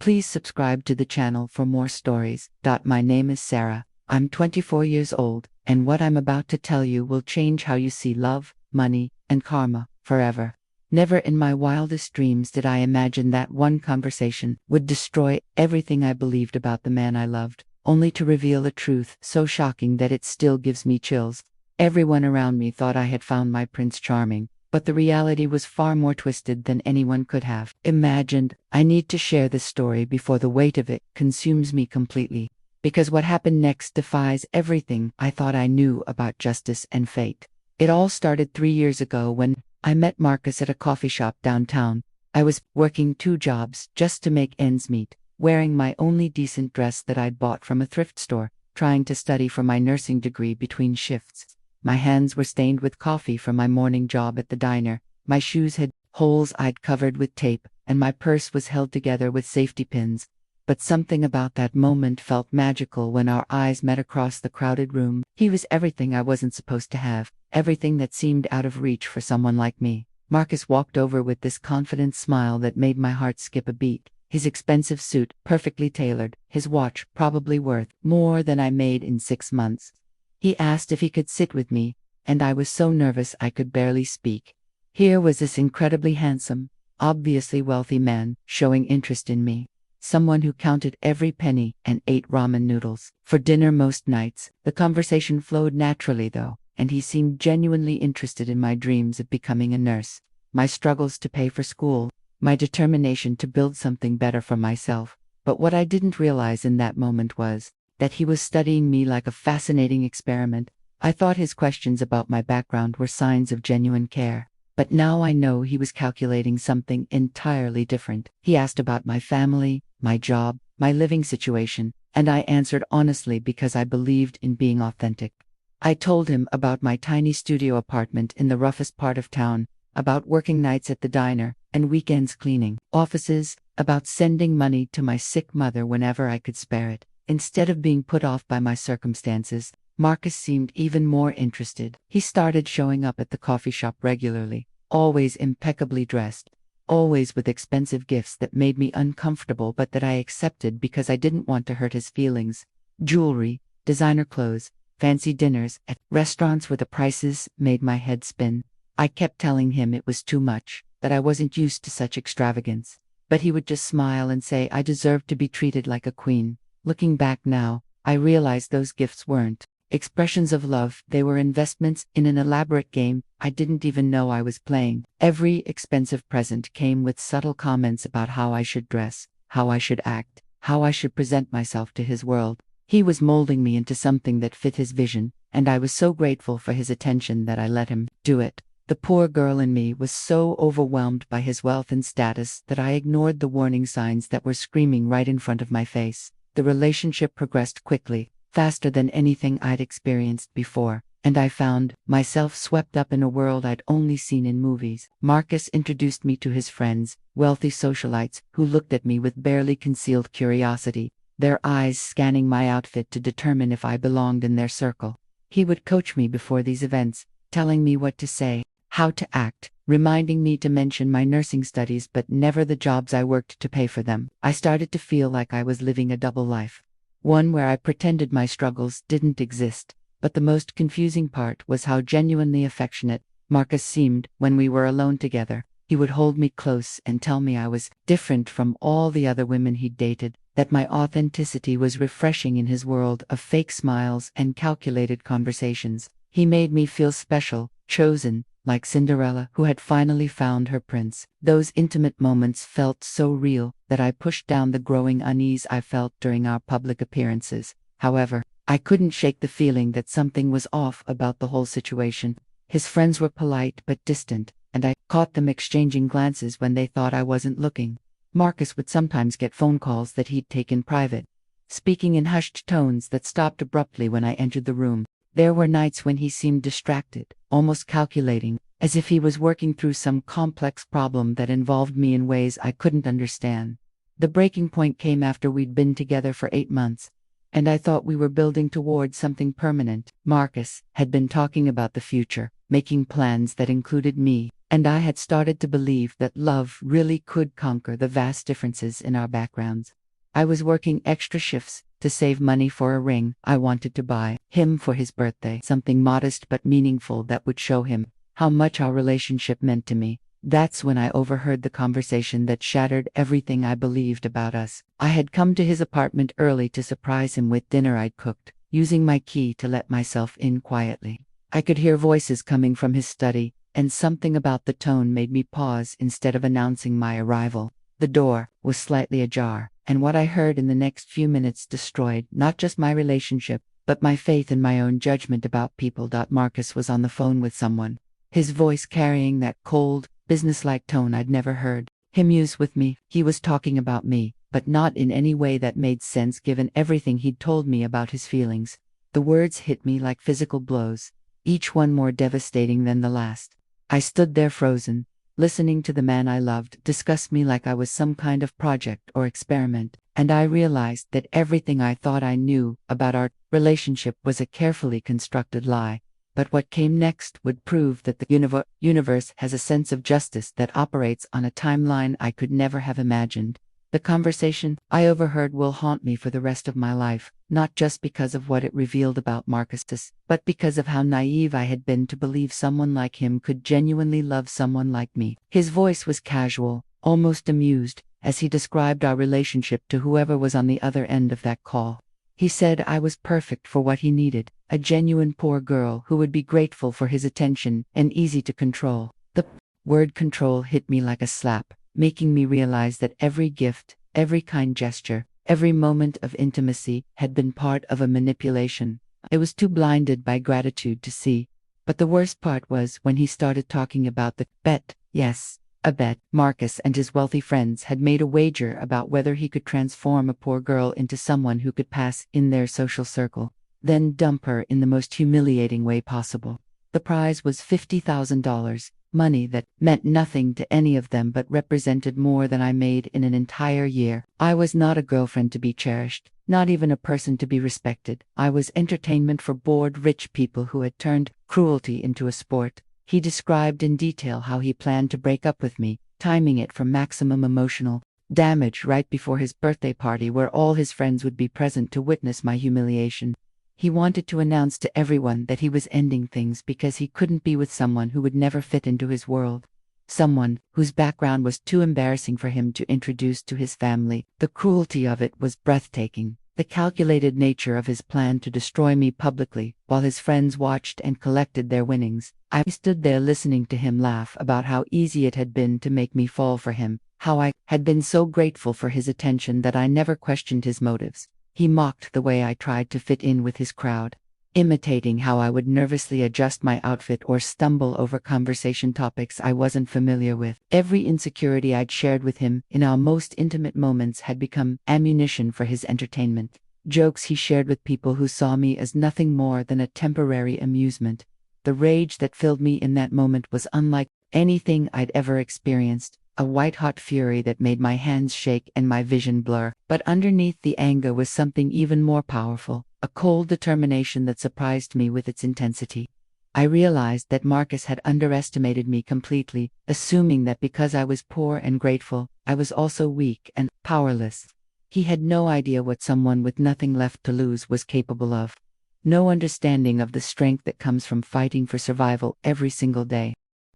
Please subscribe to the channel for more stories. My name is Sarah. I'm 24 years old, and what I'm about to tell you will change how you see love, money, and karma forever. Never in my wildest dreams did I imagine that one conversation would destroy everything I believed about the man I loved, only to reveal a truth so shocking that it still gives me chills. Everyone around me thought I had found my Prince Charming, but the reality was far more twisted than anyone could have imagined. I need to share this story before the weight of it consumes me completely, because what happened next defies everything I thought I knew about justice and fate. It all started 3 years ago when I met Marcus at a coffee shop downtown. I was working 2 jobs just to make ends meet, wearing my only decent dress that I'd bought from a thrift store, trying to study for my nursing degree between shifts. My hands were stained with coffee from my morning job at the diner, my shoes had holes I'd covered with tape, and my purse was held together with safety pins. But something about that moment felt magical when our eyes met across the crowded room. He was everything I wasn't supposed to have, everything that seemed out of reach for someone like me. Marcus walked over with this confident smile that made my heart skip a beat. His expensive suit, perfectly tailored, his watch, probably worth more than I made in 6 months. He asked if he could sit with me, and I was so nervous I could barely speak. Here was this incredibly handsome, obviously wealthy man, showing interest in me. Someone who counted every penny and ate ramen noodles for dinner most nights. The conversation flowed naturally though, and he seemed genuinely interested in my dreams of becoming a nurse, my struggles to pay for school, my determination to build something better for myself. But what I didn't realize in that moment was that he was studying me like a fascinating experiment. I thought his questions about my background were signs of genuine care. But now I know he was calculating something entirely different. He asked about my family, my job, my living situation, and I answered honestly because I believed in being authentic. I told him about my tiny studio apartment in the roughest part of town, about working nights at the diner and weekends cleaning offices, about sending money to my sick mother whenever I could spare it. Instead of being put off by my circumstances, Marcus seemed even more interested. He started showing up at the coffee shop regularly, always impeccably dressed, always with expensive gifts that made me uncomfortable but that I accepted because I didn't want to hurt his feelings. Jewelry, designer clothes, fancy dinners at restaurants where the prices made my head spin. I kept telling him it was too much, that I wasn't used to such extravagance. But he would just smile and say I deserved to be treated like a queen. Looking back now, I realized those gifts weren't expressions of love, they were investments in an elaborate game I didn't even know I was playing. Every expensive present came with subtle comments about how I should dress, how I should act, how I should present myself to his world. He was molding me into something that fit his vision, and I was so grateful for his attention that I let him do it. The poor girl in me was so overwhelmed by his wealth and status that I ignored the warning signs that were screaming right in front of my face. The relationship progressed quickly, faster than anything I'd experienced before, and I found myself swept up in a world I'd only seen in movies. Marcus introduced me to his friends, wealthy socialites, who looked at me with barely concealed curiosity, their eyes scanning my outfit to determine if I belonged in their circle. He would coach me before these events, telling me what to say, how to act, reminding me to mention my nursing studies but never the jobs I worked to pay for them. I started to feel like I was living a double life. One where I pretended my struggles didn't exist, but the most confusing part was how genuinely affectionate Marcus seemed when we were alone together. He would hold me close and tell me I was different from all the other women he'd dated, that my authenticity was refreshing in his world of fake smiles and calculated conversations. He made me feel special, chosen, like Cinderella who had finally found her prince. Those intimate moments felt so real that I pushed down the growing unease I felt during our public appearances. However, I couldn't shake the feeling that something was off about the whole situation. His friends were polite but distant, and I caught them exchanging glances when they thought I wasn't looking. Marcus would sometimes get phone calls that he'd take in private, speaking in hushed tones that stopped abruptly when I entered the room. There were nights when he seemed distracted, almost calculating, as if he was working through some complex problem that involved me in ways I couldn't understand. The breaking point came after we'd been together for 8 months, and I thought we were building towards something permanent. Marcus had been talking about the future, making plans that included me, and I had started to believe that love really could conquer the vast differences in our backgrounds. I was working extra shifts to save money for a ring I wanted to buy him for his birthday, something modest but meaningful that would show him how much our relationship meant to me. That's when I overheard the conversation that shattered everything I believed about us. I had come to his apartment early to surprise him with dinner I'd cooked, using my key to let myself in quietly. I could hear voices coming from his study, and something about the tone made me pause instead of announcing my arrival. The door was slightly ajar, and what I heard in the next few minutes destroyed not just my relationship, but my faith in my own judgment about people. Marcus was on the phone with someone, his voice carrying that cold, businesslike tone I'd never heard him use with me. He was talking about me, but not in any way that made sense given everything he'd told me about his feelings. The words hit me like physical blows, each one more devastating than the last. I stood there frozen, listening to the man I loved discuss me like I was some kind of project or experiment, and I realized that everything I thought I knew about our relationship was a carefully constructed lie. But what came next would prove that the universe has a sense of justice that operates on a timeline I could never have imagined. The conversation I overheard will haunt me for the rest of my life, not just because of what it revealed about Marcus, but because of how naive I had been to believe someone like him could genuinely love someone like me. His voice was casual, almost amused, as he described our relationship to whoever was on the other end of that call. He said I was perfect for what he needed, a genuine poor girl who would be grateful for his attention and easy to control. The word control hit me like a slap, making me realize that every gift, every kind gesture, every moment of intimacy had been part of a manipulation. I was too blinded by gratitude to see. But the worst part was when he started talking about the bet. Yes, a bet. Marcus and his wealthy friends had made a wager about whether he could transform a poor girl into someone who could pass in their social circle, then dump her in the most humiliating way possible. The prize was $50,000, money that meant nothing to any of them but represented more than I made in an entire year. I was not a girlfriend to be cherished, not even a person to be respected. I was entertainment for bored rich people who had turned cruelty into a sport. He described in detail how he planned to break up with me, timing it for maximum emotional damage right before his birthday party where all his friends would be present to witness my humiliation. He wanted to announce to everyone that he was ending things because he couldn't be with someone who would never fit into his world. Someone whose background was too embarrassing for him to introduce to his family. The cruelty of it was breathtaking. The calculated nature of his plan to destroy me publicly, while his friends watched and collected their winnings. I stood there listening to him laugh about how easy it had been to make me fall for him, how I had been so grateful for his attention that I never questioned his motives. He mocked the way I tried to fit in with his crowd, imitating how I would nervously adjust my outfit or stumble over conversation topics I wasn't familiar with. Every insecurity I'd shared with him in our most intimate moments had become ammunition for his entertainment. Jokes he shared with people who saw me as nothing more than a temporary amusement. The rage that filled me in that moment was unlike anything I'd ever experienced, a white-hot fury that made my hands shake and my vision blur. But underneath the anger was something even more powerful, a cold determination that surprised me with its intensity. I realized that Marcus had underestimated me completely, assuming that because I was poor and grateful, I was also weak and powerless. He had no idea what someone with nothing left to lose was capable of. No understanding of the strength that comes from fighting for survival every single day.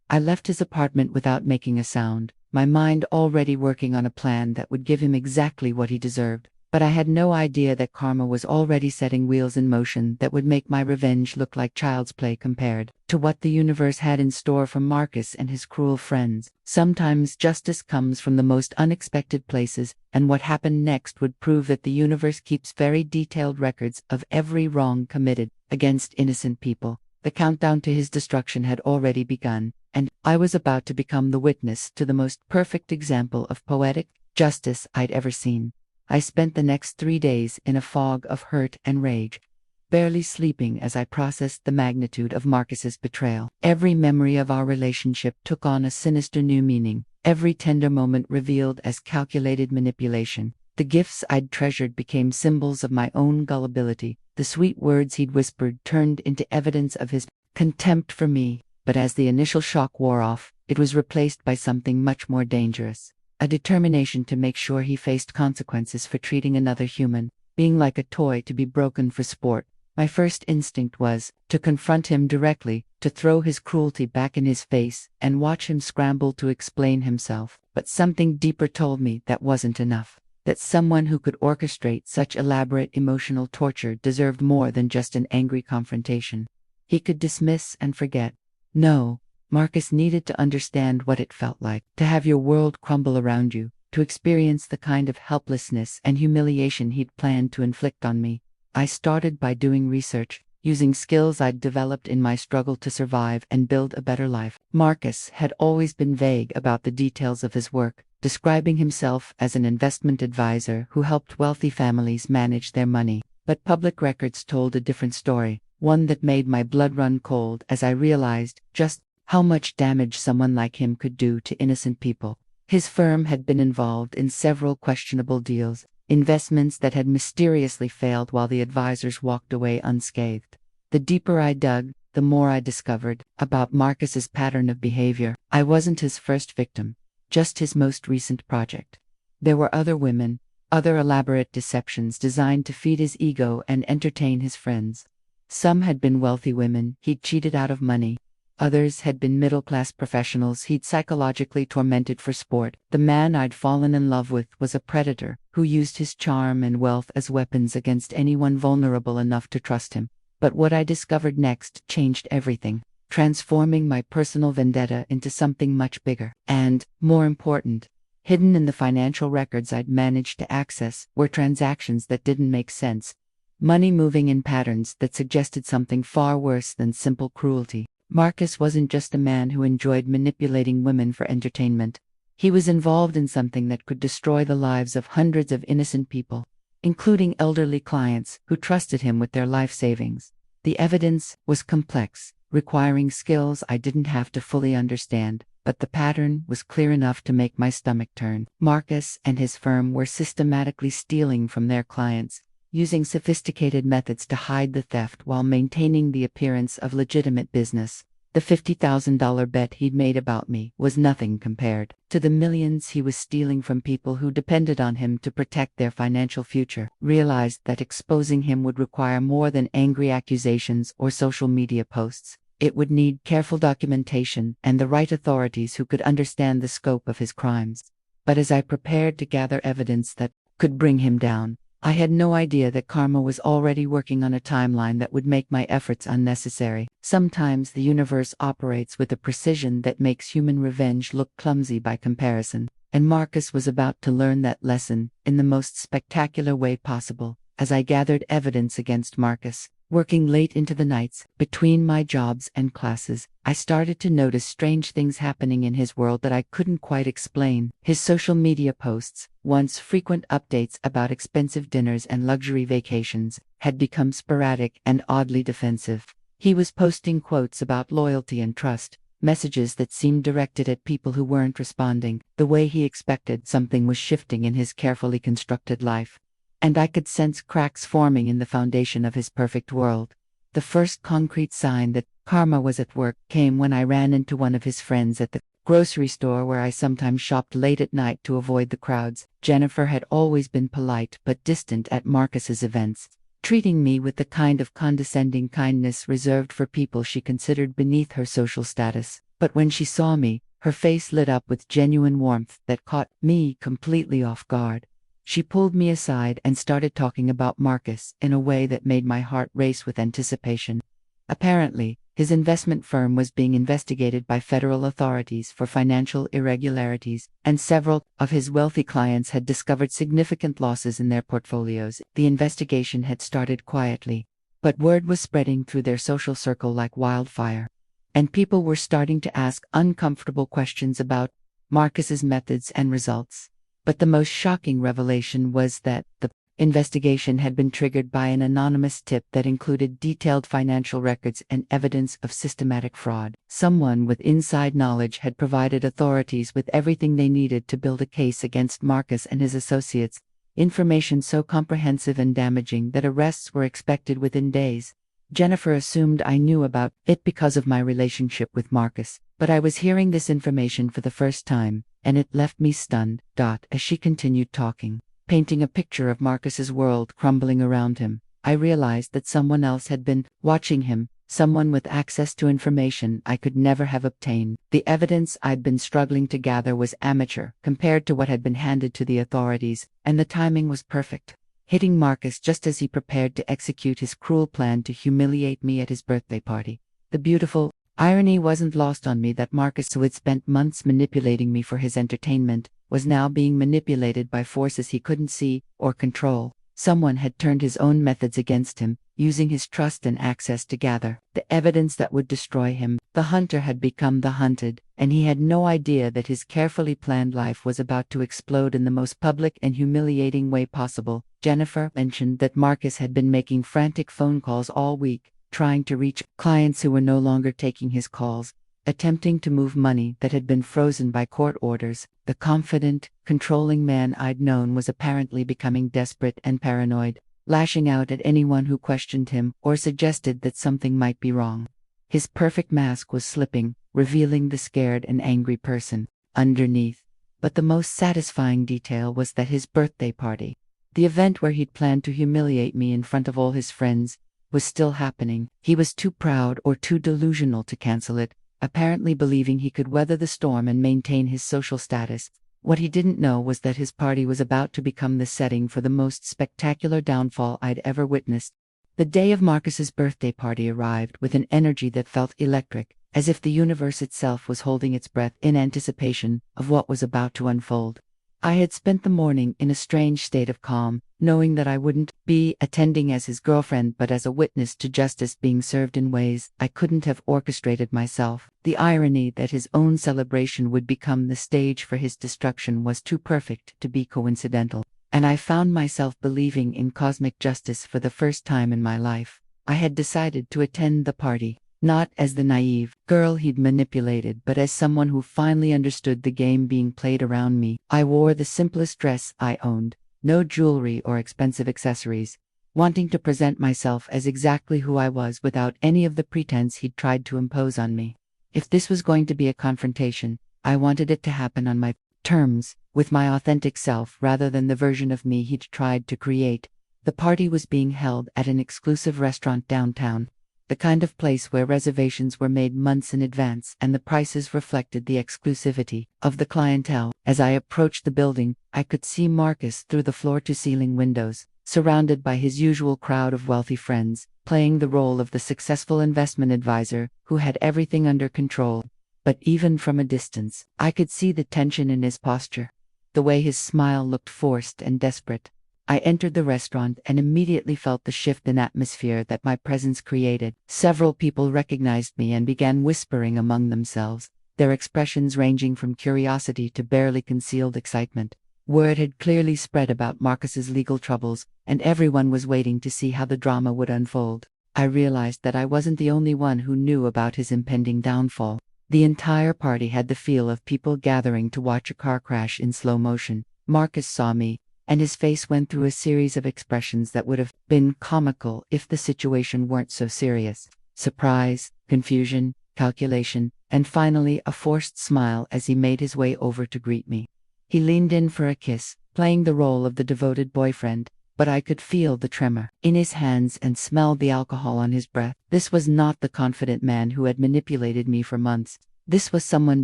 I left his apartment without making a sound, my mind already working on a plan that would give him exactly what he deserved. But I had no idea that karma was already setting wheels in motion that would make my revenge look like child's play compared to what the universe had in store for Marcus and his cruel friends. Sometimes justice comes from the most unexpected places, and what happened next would prove that the universe keeps very detailed records of every wrong committed against innocent people. The countdown to his destruction had already begun, and I was about to become the witness to the most perfect example of poetic justice I'd ever seen. I spent the next 3 days in a fog of hurt and rage, barely sleeping as I processed the magnitude of Marcus's betrayal. Every memory of our relationship took on a sinister new meaning, every tender moment revealed as calculated manipulation. The gifts I'd treasured became symbols of my own gullibility. The sweet words he'd whispered turned into evidence of his contempt for me. but as the initial shock wore off, it was replaced by something much more dangerous. A determination to make sure he faced consequences for treating another human, being like a toy to be broken for sport. My first instinct was to confront him directly, to throw his cruelty back in his face, and watch him scramble to explain himself. But something deeper told me that wasn't enough. That someone who could orchestrate such elaborate emotional torture deserved more than just an angry confrontation. He could dismiss and forget. No, Marcus needed to understand what it felt like to have your world crumble around you, to experience the kind of helplessness and humiliation he'd planned to inflict on me. I started by doing research, using skills I'd developed in my struggle to survive and build a better life. Marcus had always been vague about the details of his work, describing himself as an investment advisor who helped wealthy families manage their money. But public records told a different story, one that made my blood run cold as I realized just how much damage someone like him could do to innocent people. His firm had been involved in several questionable deals, investments that had mysteriously failed while the advisors walked away unscathed. The deeper I dug, the more I discovered about Marcus's pattern of behavior. I wasn't his first victim, just his most recent project. There were other women, other elaborate deceptions designed to feed his ego and entertain his friends. Some had been wealthy women he'd cheated out of money. Others had been middle-class professionals he'd psychologically tormented for sport. The man I'd fallen in love with was a predator who used his charm and wealth as weapons against anyone vulnerable enough to trust him. But what I discovered next changed everything, transforming my personal vendetta into something much bigger. And, more important, hidden in the financial records I'd managed to access were transactions that didn't make sense. Money moving in patterns that suggested something far worse than simple cruelty. Marcus wasn't just a man who enjoyed manipulating women for entertainment. He was involved in something that could destroy the lives of hundreds of innocent people, including elderly clients who trusted him with their life savings. The evidence was complex, requiring skills I didn't have to fully understand, but the pattern was clear enough to make my stomach turn. Marcus and his firm were systematically stealing from their clients, using sophisticated methods to hide the theft while maintaining the appearance of legitimate business. The $50,000 bet he'd made about me was nothing compared to the millions he was stealing from people who depended on him to protect their financial future. Realized that exposing him would require more than angry accusations or social media posts. It would need careful documentation and the right authorities who could understand the scope of his crimes. But as I prepared to gather evidence that could bring him down, I had no idea that karma was already working on a timeline that would make my efforts unnecessary. Sometimes the universe operates with a precision that makes human revenge look clumsy by comparison, and Marcus was about to learn that lesson in the most spectacular way possible. As I gathered evidence against Marcus, working late into the nights between my jobs and classes, I started to notice strange things happening in his world that I couldn't quite explain. His social media posts, once frequent updates about expensive dinners and luxury vacations, had become sporadic and oddly defensive. He was posting quotes about loyalty and trust, messages that seemed directed at people who weren't responding the way he expected. Something was shifting in his carefully constructed life, and I could sense cracks forming in the foundation of his perfect world. The first concrete sign that karma was at work came when I ran into one of his friends at the grocery store where I sometimes shopped late at night to avoid the crowds. Jennifer had always been polite but distant at Marcus's events, treating me with the kind of condescending kindness reserved for people she considered beneath her social status. But when she saw me, her face lit up with genuine warmth that caught me completely off guard. She pulled me aside and started talking about Marcus in a way that made my heart race with anticipation. Apparently, his investment firm was being investigated by federal authorities for financial irregularities, and several of his wealthy clients had discovered significant losses in their portfolios. The investigation had started quietly, but word was spreading through their social circle like wildfire, and people were starting to ask uncomfortable questions about Marcus's methods and results. But the most shocking revelation was that the investigation had been triggered by an anonymous tip that included detailed financial records and evidence of systematic fraud. Someone with inside knowledge had provided authorities with everything they needed to build a case against Marcus and his associates, information so comprehensive and damaging that arrests were expected within days. Jennifer assumed I knew about it because of my relationship with Marcus, but I was hearing this information for the first time, and it left me stunned. As she continued talking, painting a picture of Marcus's world crumbling around him, I realized that someone else had been watching him, someone with access to information I could never have obtained. The evidence I'd been struggling to gather was amateur compared to what had been handed to the authorities, and the timing was perfect, hitting Marcus just as he prepared to execute his cruel plan to humiliate me at his birthday party. The beautiful irony wasn't lost on me that Marcus, who had spent months manipulating me for his entertainment, was now being manipulated by forces he couldn't see or control. Someone had turned his own methods against him, using his trust and access to gather the evidence that would destroy him. The hunter had become the hunted, and he had no idea that his carefully planned life was about to explode in the most public and humiliating way possible. Jennifer mentioned that Marcus had been making frantic phone calls all week, trying to reach clients who were no longer taking his calls, attempting to move money that had been frozen by court orders. The confident, controlling man I'd known was apparently becoming desperate and paranoid, lashing out at anyone who questioned him or suggested that something might be wrong. His perfect mask was slipping, revealing the scared and angry person underneath. But the most satisfying detail was that his birthday party, the event where he'd planned to humiliate me in front of all his friends, was still happening. He was too proud or too delusional to cancel it, apparently believing he could weather the storm and maintain his social status. What he didn't know was that his party was about to become the setting for the most spectacular downfall I'd ever witnessed. The day of Marcus's birthday party arrived with an energy that felt electric, as if the universe itself was holding its breath in anticipation of what was about to unfold. I had spent the morning in a strange state of calm, knowing that I wouldn't be attending as his girlfriend but as a witness to justice being served in ways I couldn't have orchestrated myself. The irony that his own celebration would become the stage for his destruction was too perfect to be coincidental, and I found myself believing in cosmic justice for the first time in my life. I had decided to attend the party, not as the naive girl he'd manipulated, but as someone who finally understood the game being played around me. I wore the simplest dress I owned, no jewelry or expensive accessories, wanting to present myself as exactly who I was without any of the pretense he'd tried to impose on me. If this was going to be a confrontation, I wanted it to happen on my terms, with my authentic self rather than the version of me he'd tried to create. The party was being held at an exclusive restaurant downtown, the kind of place where reservations were made months in advance and the prices reflected the exclusivity of the clientele. As I approached the building, I could see Marcus through the floor-to-ceiling windows, surrounded by his usual crowd of wealthy friends, playing the role of the successful investment advisor who had everything under control. But even from a distance, I could see the tension in his posture, the way his smile looked forced and desperate. I entered the restaurant and immediately felt the shift in atmosphere that my presence created. Several people recognized me and began whispering among themselves, their expressions ranging from curiosity to barely concealed excitement. Word had clearly spread about Marcus's legal troubles, and everyone was waiting to see how the drama would unfold. I realized that I wasn't the only one who knew about his impending downfall. The entire party had the feel of people gathering to watch a car crash in slow motion. Marcus saw me, and his face went through a series of expressions that would have been comical if the situation weren't so serious. Surprise, confusion, calculation, and finally a forced smile as he made his way over to greet me. He leaned in for a kiss, playing the role of the devoted boyfriend, but I could feel the tremor in his hands and smelled the alcohol on his breath. This was not the confident man who had manipulated me for months. This was someone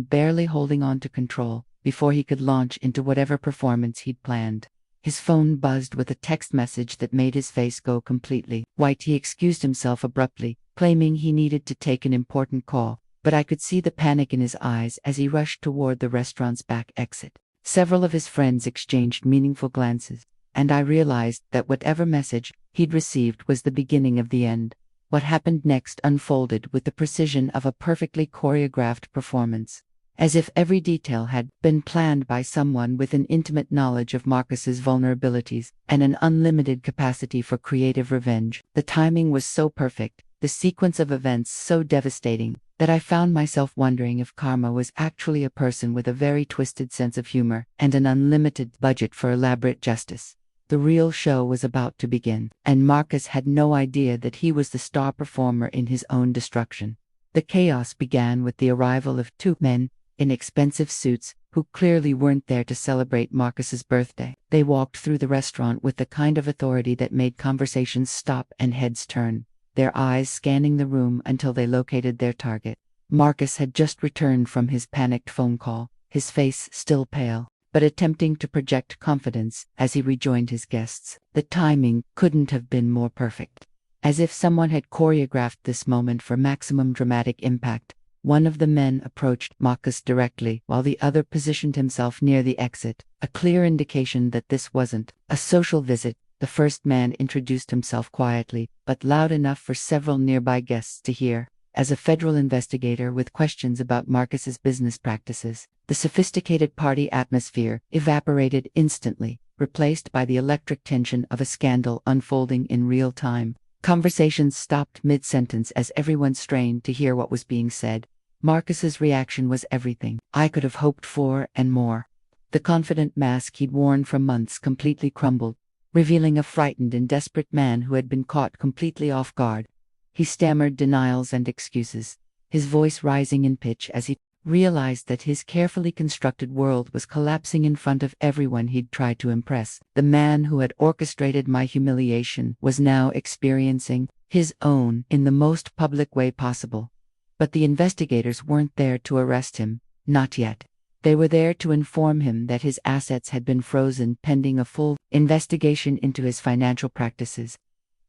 barely holding on to control before he could launch into whatever performance he'd planned. His phone buzzed with a text message that made his face go completely white. He excused himself abruptly, claiming he needed to take an important call, but I could see the panic in his eyes as he rushed toward the restaurant's back exit. Several of his friends exchanged meaningful glances, and I realized that whatever message he'd received was the beginning of the end. What happened next unfolded with the precision of a perfectly choreographed performance, as if every detail had been planned by someone with an intimate knowledge of Marcus's vulnerabilities and an unlimited capacity for creative revenge. The timing was so perfect, the sequence of events so devastating, that I found myself wondering if karma was actually a person with a very twisted sense of humor and an unlimited budget for elaborate justice. The real show was about to begin, and Marcus had no idea that he was the star performer in his own destruction. The chaos began with the arrival of two men in expensive suits who clearly weren't there to celebrate Marcus's birthday. They walked through the restaurant with the kind of authority that made conversations stop and heads turn, their eyes scanning the room until they located their target. Marcus had just returned from his panicked phone call, his face still pale, but attempting to project confidence as he rejoined his guests. The timing couldn't have been more perfect. As if someone had choreographed this moment for maximum dramatic impact, one of the men approached Marcus directly while the other positioned himself near the exit, a clear indication that this wasn't a social visit. The first man introduced himself quietly, but loud enough for several nearby guests to hear. As a federal investigator with questions about Marcus's business practices, the sophisticated party atmosphere evaporated instantly, replaced by the electric tension of a scandal unfolding in real time. Conversations stopped mid-sentence as everyone strained to hear what was being said. Marcus's reaction was everything I could have hoped for and more. The confident mask he'd worn for months completely crumbled, revealing a frightened and desperate man who had been caught completely off guard. He stammered denials and excuses, his voice rising in pitch as he realized that his carefully constructed world was collapsing in front of everyone he'd tried to impress. The man who had orchestrated my humiliation was now experiencing his own in the most public way possible. But the investigators weren't there to arrest him, not yet. They were there to inform him that his assets had been frozen pending a full investigation into his financial practices,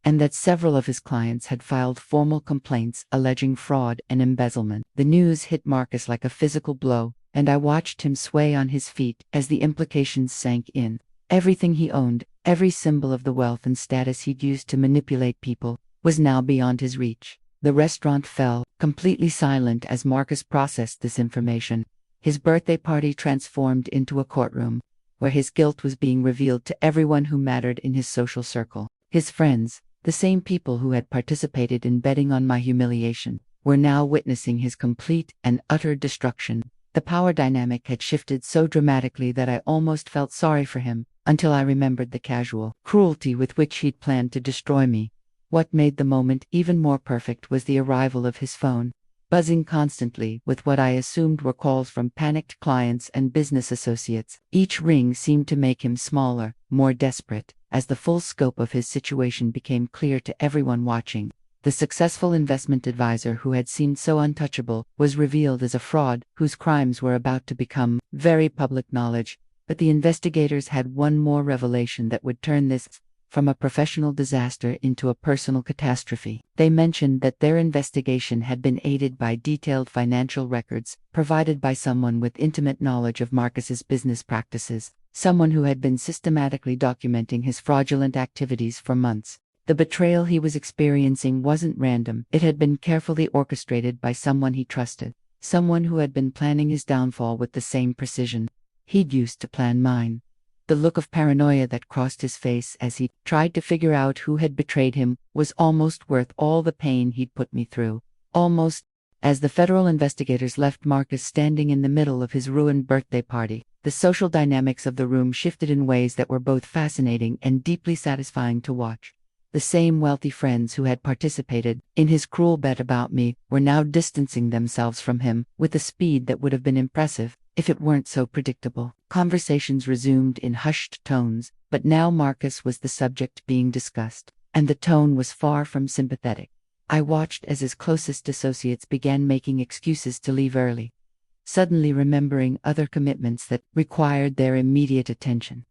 and that several of his clients had filed formal complaints alleging fraud and embezzlement. The news hit Marcus like a physical blow, and I watched him sway on his feet as the implications sank in. Everything he owned, every symbol of the wealth and status he'd used to manipulate people, was now beyond his reach. The restaurant fell, completely silent as Marcus processed this information. His birthday party transformed into a courtroom, where his guilt was being revealed to everyone who mattered in his social circle. His friends, the same people who had participated in betting on my humiliation, were now witnessing his complete and utter destruction. The power dynamic had shifted so dramatically that I almost felt sorry for him, until I remembered the casual cruelty with which he'd planned to destroy me. What made the moment even more perfect was the arrival of his phone, buzzing constantly with what I assumed were calls from panicked clients and business associates. Each ring seemed to make him smaller, more desperate, as the full scope of his situation became clear to everyone watching. The successful investment advisor who had seemed so untouchable was revealed as a fraud whose crimes were about to become very public knowledge. But the investigators had one more revelation that would turn this from a professional disaster into a personal catastrophe. They mentioned that their investigation had been aided by detailed financial records provided by someone with intimate knowledge of Marcus's business practices, someone who had been systematically documenting his fraudulent activities for months. The betrayal he was experiencing wasn't random. It had been carefully orchestrated by someone he trusted, someone who had been planning his downfall with the same precision he'd used to plan mine. The look of paranoia that crossed his face as he tried to figure out who had betrayed him was almost worth all the pain he'd put me through. Almost. As the federal investigators left Marcus standing in the middle of his ruined birthday party, the social dynamics of the room shifted in ways that were both fascinating and deeply satisfying to watch. The same wealthy friends who had participated in his cruel bet about me were now distancing themselves from him with a speed that would have been impressive if it weren't so predictable. Conversations resumed in hushed tones, but now Marcus was the subject being discussed, and the tone was far from sympathetic. I watched as his closest associates began making excuses to leave early, suddenly remembering other commitments that required their immediate attention.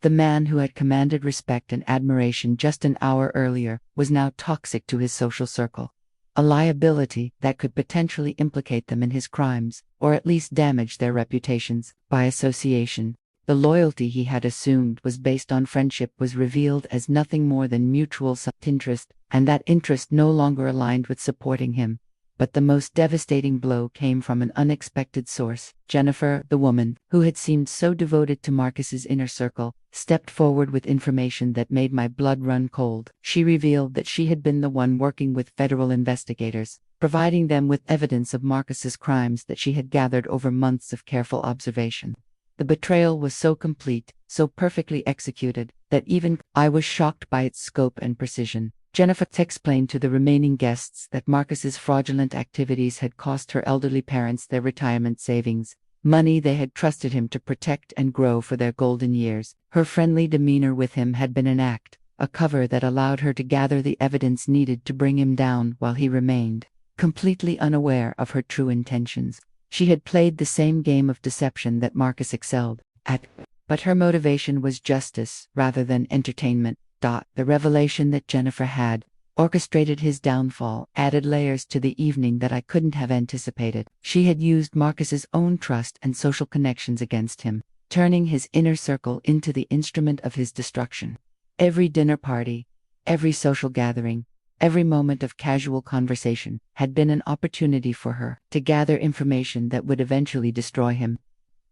The man who had commanded respect and admiration just an hour earlier was now toxic to his social circle, a liability that could potentially implicate them in his crimes, or at least damage their reputations. By association, the loyalty he had assumed was based on friendship was revealed as nothing more than mutual self-interest, and that interest no longer aligned with supporting him. But the most devastating blow came from an unexpected source. Jennifer, the woman who had seemed so devoted to Marcus's inner circle, stepped forward with information that made my blood run cold. She revealed that she had been the one working with federal investigators, providing them with evidence of Marcus's crimes that she had gathered over months of careful observation. The betrayal was so complete, so perfectly executed, that even I was shocked by its scope and precision. Jennifer explained to the remaining guests that Marcus's fraudulent activities had cost her elderly parents their retirement savings, money they had trusted him to protect and grow for their golden years. Her friendly demeanor with him had been an act, a cover that allowed her to gather the evidence needed to bring him down while he remained completely unaware of her true intentions. She had played the same game of deception that Marcus excelled at, but her motivation was justice rather than entertainment. The revelation that Jennifer had orchestrated his downfall added layers to the evening that I couldn't have anticipated. She had used Marcus's own trust and social connections against him, turning his inner circle into the instrument of his destruction. Every dinner party, every social gathering, every moment of casual conversation had been an opportunity for her to gather information that would eventually destroy him.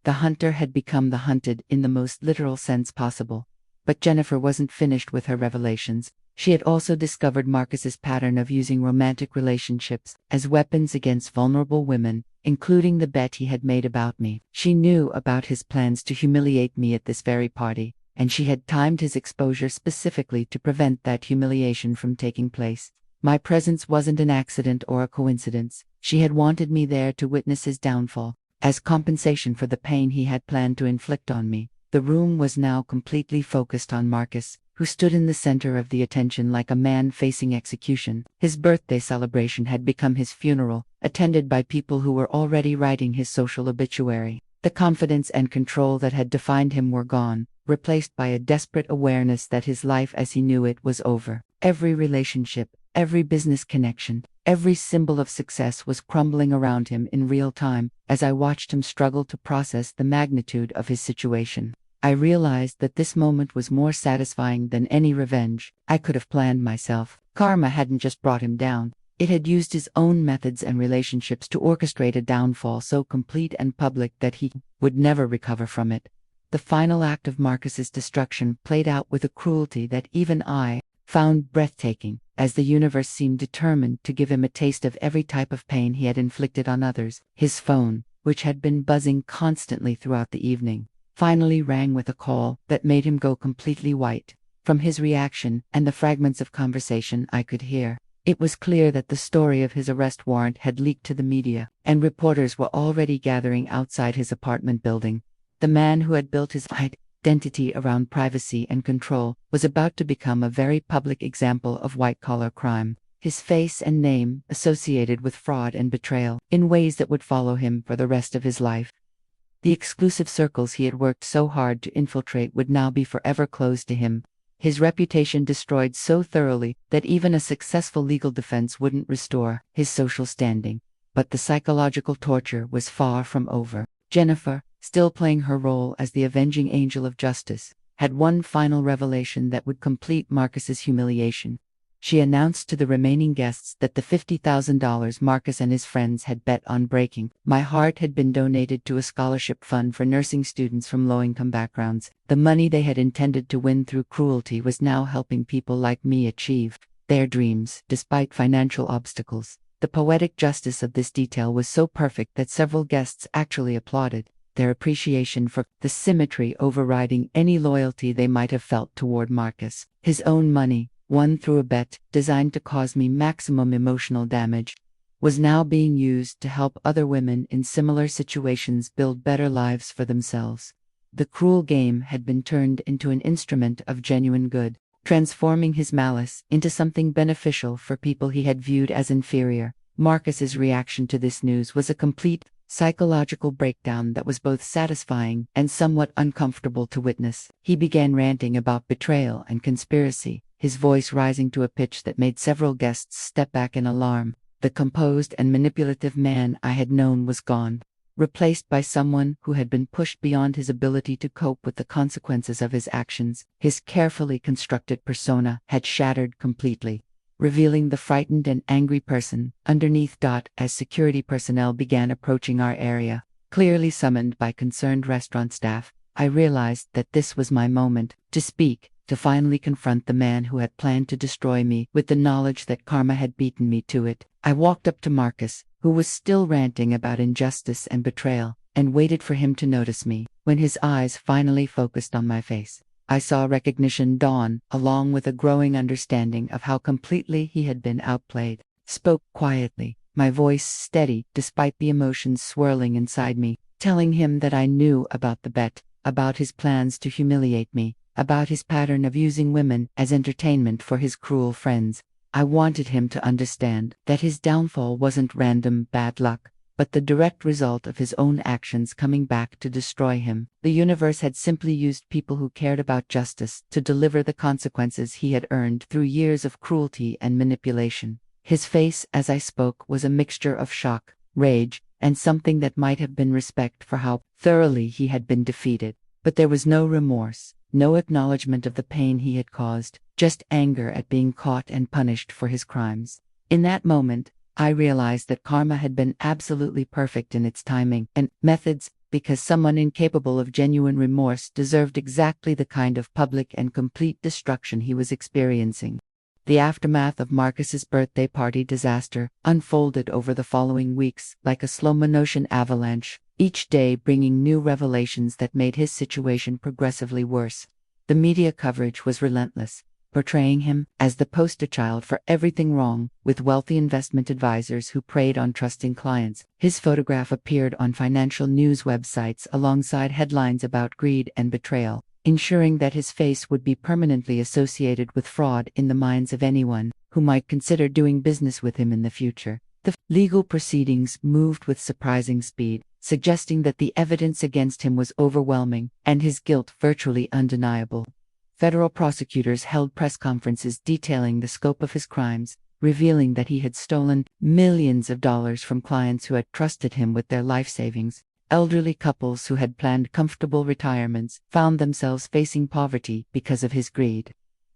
The hunter had become the hunted in the most literal sense possible. But Jennifer wasn't finished with her revelations. She had also discovered Marcus's pattern of using romantic relationships as weapons against vulnerable women, including the bet he had made about me. She knew about his plans to humiliate me at this very party, and she had timed his exposure specifically to prevent that humiliation from taking place. My presence wasn't an accident or a coincidence. She had wanted me there to witness his downfall, as compensation for the pain he had planned to inflict on me. The room was now completely focused on Marcus, who stood in the center of the attention like a man facing execution. His birthday celebration had become his funeral, attended by people who were already writing his social obituary. The confidence and control that had defined him were gone, replaced by a desperate awareness that his life as he knew it was over. Every relationship, every business connection, every symbol of success was crumbling around him in real time. As I watched him struggle to process the magnitude of his situation, I realized that this moment was more satisfying than any revenge I could have planned myself. Karma hadn't just brought him down, it had used his own methods and relationships to orchestrate a downfall so complete and public that he would never recover from it. The final act of Marcus's destruction played out with a cruelty that even I found breathtaking, as the universe seemed determined to give him a taste of every type of pain he had inflicted on others. His phone, which had been buzzing constantly throughout the evening, finally rang with a call that made him go completely white. From his reaction and the fragments of conversation I could hear, it was clear that the story of his arrest warrant had leaked to the media, and reporters were already gathering outside his apartment building. The man who had built his identity around privacy and control was about to become a very public example of white-collar crime. His face and name associated with fraud and betrayal in ways that would follow him for the rest of his life. The exclusive circles he had worked so hard to infiltrate would now be forever closed to him. His reputation destroyed so thoroughly that even a successful legal defense wouldn't restore his social standing. But the psychological torture was far from over. Jennifer, still playing her role as the avenging angel of justice, had one final revelation that would complete Marcus's humiliation. She announced to the remaining guests that the $50,000 Marcus and his friends had bet on breaking my heart had been donated to a scholarship fund for nursing students from low-income backgrounds. The money they had intended to win through cruelty was now helping people like me achieve their dreams, despite financial obstacles. The poetic justice of this detail was so perfect that several guests actually applauded, their appreciation for the symmetry overriding any loyalty they might have felt toward Marcus. His own money, won through a bet designed to cause me maximum emotional damage, was now being used to help other women in similar situations build better lives for themselves. The cruel game had been turned into an instrument of genuine good, transforming his malice into something beneficial for people he had viewed as inferior. Marcus's reaction to this news was a complete psychological breakdown that was both satisfying and somewhat uncomfortable to witness. He began ranting about betrayal and conspiracy, his voice rising to a pitch that made several guests step back in alarm. The composed and manipulative man I had known was gone, replaced by someone who had been pushed beyond his ability to cope with the consequences of his actions. His carefully constructed persona had shattered completely, revealing the frightened and angry person underneath. As security personnel began approaching our area, clearly summoned by concerned restaurant staff, I realized that this was my moment to speak, to finally confront the man who had planned to destroy me. With the knowledge that karma had beaten me to it, I walked up to Marcus, who was still ranting about injustice and betrayal, and waited for him to notice me. When his eyes finally focused on my face, I saw recognition dawn, along with a growing understanding of how completely he had been outplayed. Spoke quietly, my voice steady despite the emotions swirling inside me, telling him that I knew about the bet, about his plans to humiliate me, about his pattern of using women as entertainment for his cruel friends. I wanted him to understand that his downfall wasn't random bad luck, but the direct result of his own actions coming back to destroy him. The universe had simply used people who cared about justice to deliver the consequences he had earned through years of cruelty and manipulation. His face as I spoke was a mixture of shock, rage, and something that might have been respect for how thoroughly he had been defeated. But there was no remorse, no acknowledgement of the pain he had caused, just anger at being caught and punished for his crimes. In that moment, I realized that karma had been absolutely perfect in its timing and methods, because someone incapable of genuine remorse deserved exactly the kind of public and complete destruction he was experiencing. The aftermath of Marcus's birthday party disaster unfolded over the following weeks like a slow-motion avalanche, each day bringing new revelations that made his situation progressively worse. The media coverage was relentless, portraying him as the poster child for everything wrong, with wealthy investment advisors who preyed on trusting clients. His photograph appeared on financial news websites alongside headlines about greed and betrayal, ensuring that his face would be permanently associated with fraud in the minds of anyone who might consider doing business with him in the future. The legal proceedings moved with surprising speed, suggesting that the evidence against him was overwhelming and his guilt virtually undeniable. Federal prosecutors held press conferences detailing the scope of his crimes, revealing that he had stolen millions of dollars from clients who had trusted him with their life savings. Elderly couples who had planned comfortable retirements found themselves facing poverty because of his greed.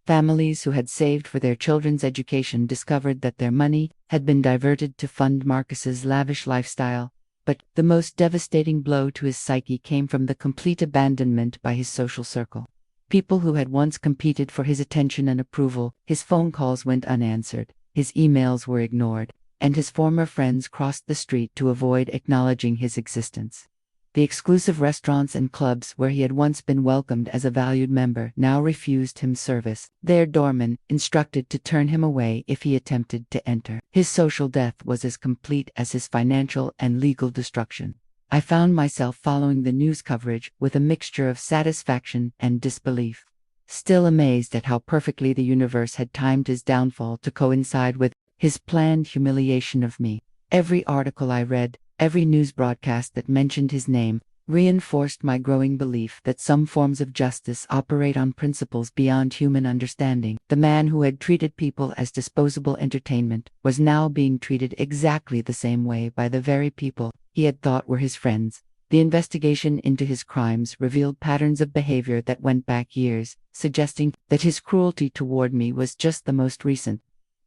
Families who had saved for their children's education discovered that their money had been diverted to fund Marcus's lavish lifestyle. But the most devastating blow to his psyche came from the complete abandonment by his social circle. People who had once competed for his attention and approval. His phone calls went unanswered, his emails were ignored, and his former friends crossed the street to avoid acknowledging his existence. The exclusive restaurants and clubs where he had once been welcomed as a valued member now refused him service, their doormen instructed to turn him away if he attempted to enter. His social death was as complete as his financial and legal destruction. I found myself following the news coverage with a mixture of satisfaction and disbelief, still amazed at how perfectly the universe had timed his downfall to coincide with his planned humiliation of me. Every article I read, every news broadcast that mentioned his name, reinforced my growing belief that some forms of justice operate on principles beyond human understanding. The man who had treated people as disposable entertainment was now being treated exactly the same way by the very people he had thought were his friends. The investigation into his crimes revealed patterns of behavior that went back years, suggesting that his cruelty toward me was just the most recent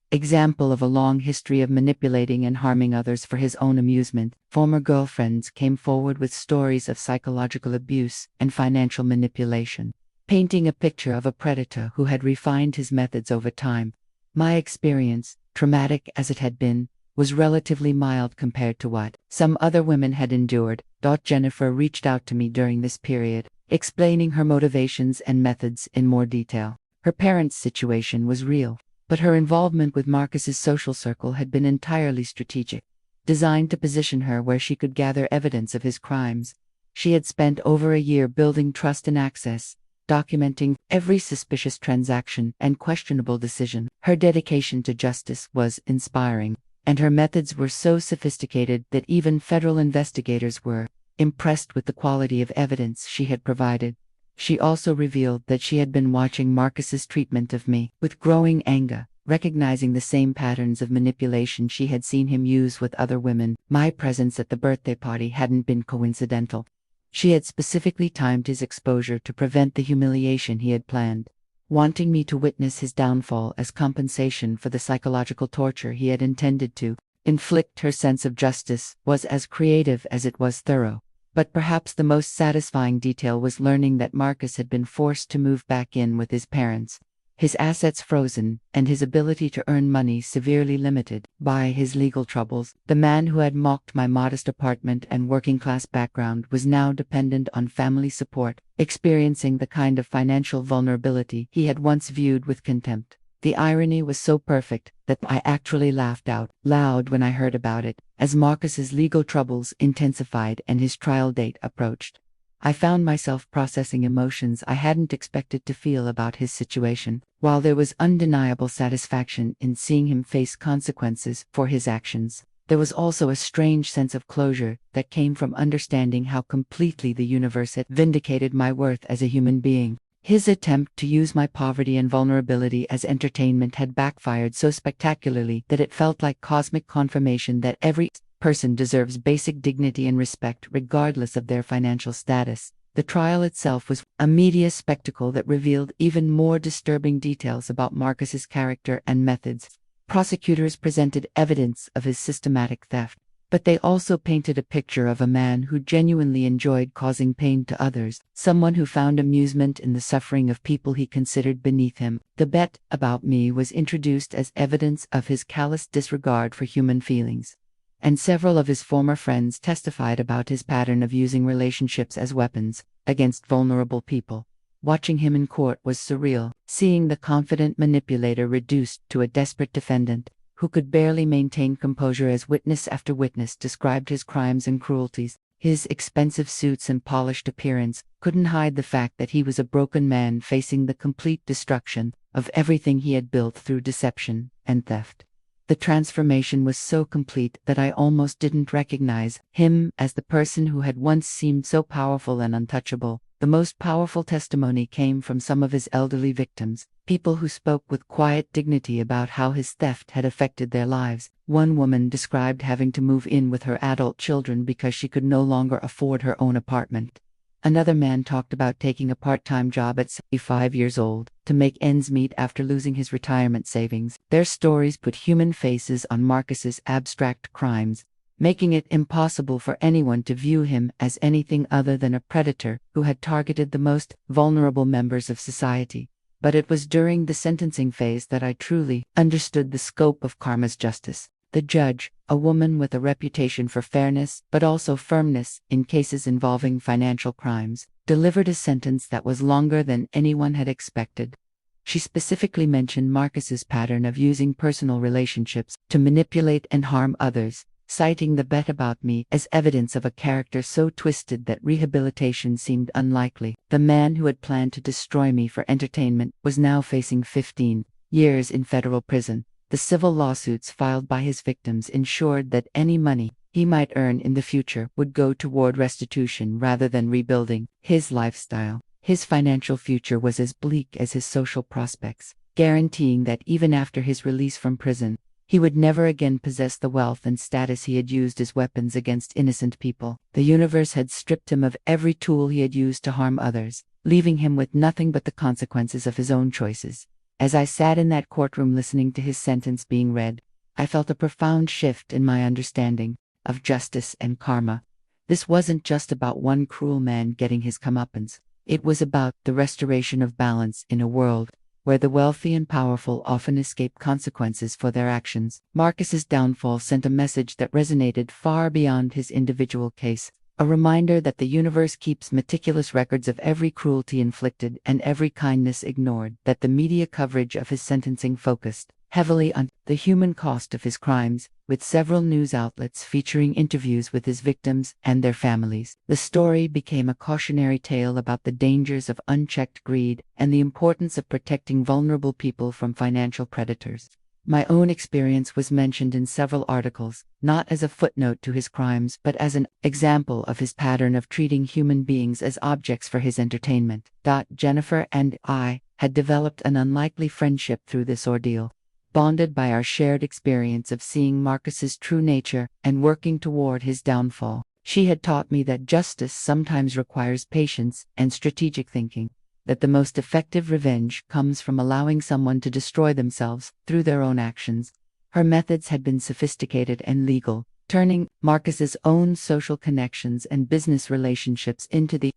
example of a long history of manipulating and harming others for his own amusement. Former girlfriends came forward with stories of psychological abuse and financial manipulation, painting a picture of a predator who had refined his methods over time. My experience, traumatic as it had been, was relatively mild compared to what some other women had endured. Jennifer reached out to me during this period, explaining her motivations and methods in more detail. Her parents' situation was real, but her involvement with Marcus's social circle had been entirely strategic, designed to position her where she could gather evidence of his crimes. She had spent over a year building trust and access, documenting every suspicious transaction and questionable decision. Her dedication to justice was inspiring, and her methods were so sophisticated that even federal investigators were impressed with the quality of evidence she had provided. She also revealed that she had been watching Marcus's treatment of me with growing anger, recognizing the same patterns of manipulation she had seen him use with other women. My presence at the birthday party hadn't been coincidental. She had specifically timed his exposure to prevent the humiliation he had planned, wanting me to witness his downfall as compensation for the psychological torture he had intended to inflict. Her sense of justice was as creative as it was thorough. But perhaps the most satisfying detail was learning that Marcus had been forced to move back in with his parents. his assets frozen, and his ability to earn money severely limited by his legal troubles. The man who had mocked my modest apartment and working-class background was now dependent on family support, experiencing the kind of financial vulnerability he had once viewed with contempt. The irony was so perfect that I actually laughed out loud when I heard about it, as Marcus's legal troubles intensified and his trial date approached. I found myself processing emotions I hadn't expected to feel about his situation. While there was undeniable satisfaction in seeing him face consequences for his actions, there was also a strange sense of closure that came from understanding how completely the universe had vindicated my worth as a human being. His attempt to use my poverty and vulnerability as entertainment had backfired so spectacularly that it felt like cosmic confirmation that every person deserves basic dignity and respect regardless of their financial status. The trial itself was a media spectacle that revealed even more disturbing details about Marcus's character and methods. Prosecutors presented evidence of his systematic theft, but they also painted a picture of a man who genuinely enjoyed causing pain to others, someone who found amusement in the suffering of people he considered beneath him. The bet about me was introduced as evidence of his callous disregard for human feelings, and several of his former friends testified about his pattern of using relationships as weapons against vulnerable people. Watching him in court was surreal, seeing the confident manipulator reduced to a desperate defendant who could barely maintain composure as witness after witness described his crimes and cruelties. His expensive suits and polished appearance couldn't hide the fact that he was a broken man facing the complete destruction of everything he had built through deception and theft. The transformation was so complete that I almost didn't recognize him as the person who had once seemed so powerful and untouchable. The most powerful testimony came from some of his elderly victims, people who spoke with quiet dignity about how his theft had affected their lives. One woman described having to move in with her adult children because she could no longer afford her own apartment. Another man talked about taking a part-time job at 75 years old to make ends meet after losing his retirement savings. Their stories put human faces on Marcus's abstract crimes, making it impossible for anyone to view him as anything other than a predator who had targeted the most vulnerable members of society. But it was during the sentencing phase that I truly understood the scope of karma's justice. The judge, a woman with a reputation for fairness but also firmness in cases involving financial crimes, delivered a sentence that was longer than anyone had expected. She specifically mentioned Marcus's pattern of using personal relationships to manipulate and harm others, citing the bet about me as evidence of a character so twisted that rehabilitation seemed unlikely. The man who had planned to destroy me for entertainment was now facing 15 years in federal prison. The civil lawsuits filed by his victims ensured that any money he might earn in the future would go toward restitution rather than rebuilding his lifestyle. His financial future was as bleak as his social prospects, guaranteeing that even after his release from prison, he would never again possess the wealth and status he had used as weapons against innocent people. The universe had stripped him of every tool he had used to harm others, leaving him with nothing but the consequences of his own choices. As I sat in that courtroom listening to his sentence being read, I felt a profound shift in my understanding of justice and karma. This wasn't just about one cruel man getting his comeuppance. It was about the restoration of balance in a world where the wealthy and powerful often escape consequences for their actions. Marcus's downfall sent a message that resonated far beyond his individual case, a reminder that the universe keeps meticulous records of every cruelty inflicted and every kindness ignored, that the media coverage of his sentencing focused heavily on the human cost of his crimes, with several news outlets featuring interviews with his victims and their families. The story became a cautionary tale about the dangers of unchecked greed and the importance of protecting vulnerable people from financial predators. My own experience was mentioned in several articles, not as a footnote to his crimes but as an example of his pattern of treating human beings as objects for his entertainment. Jennifer and I had developed an unlikely friendship through this ordeal, bonded by our shared experience of seeing Marcus's true nature and working toward his downfall. She had taught me that justice sometimes requires patience and strategic thinking, that the most effective revenge comes from allowing someone to destroy themselves through their own actions. Her methods had been sophisticated and legal, turning Marcus's own social connections and business relationships into the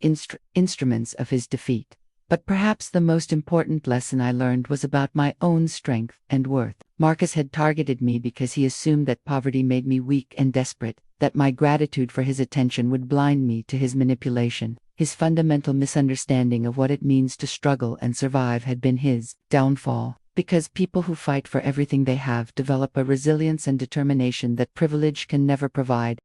instruments of his defeat. But perhaps the most important lesson I learned was about my own strength and worth. Marcus had targeted me because he assumed that poverty made me weak and desperate, that my gratitude for his attention would blind me to his manipulation. His fundamental misunderstanding of what it means to struggle and survive had been his downfall. Because people who fight for everything they have develop a resilience and determination that privilege can never provide.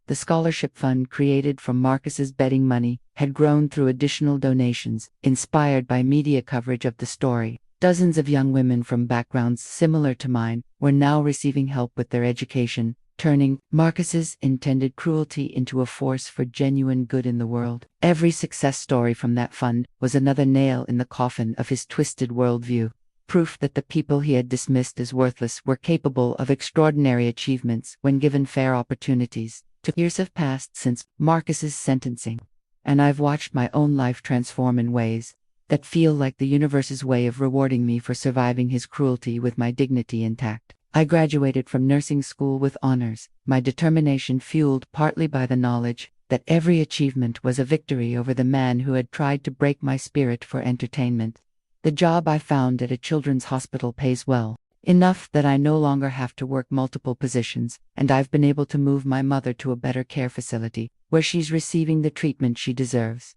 The scholarship fund created from Marcus's betting money had grown through additional donations, inspired by media coverage of the story. Dozens of young women from backgrounds similar to mine were now receiving help with their education, turning Marcus's intended cruelty into a force for genuine good in the world. Every success story from that fund was another nail in the coffin of his twisted worldview. Proof that the people he had dismissed as worthless were capable of extraordinary achievements when given fair opportunities. 2 years have passed since Marcus's sentencing, and I've watched my own life transform in ways that feel like the universe's way of rewarding me for surviving his cruelty with my dignity intact. I graduated from nursing school with honors, my determination fueled partly by the knowledge that every achievement was a victory over the man who had tried to break my spirit for entertainment. The job I found at a children's hospital pays well, enough that I no longer have to work multiple positions, and I've been able to move my mother to a better care facility, where she's receiving the treatment she deserves.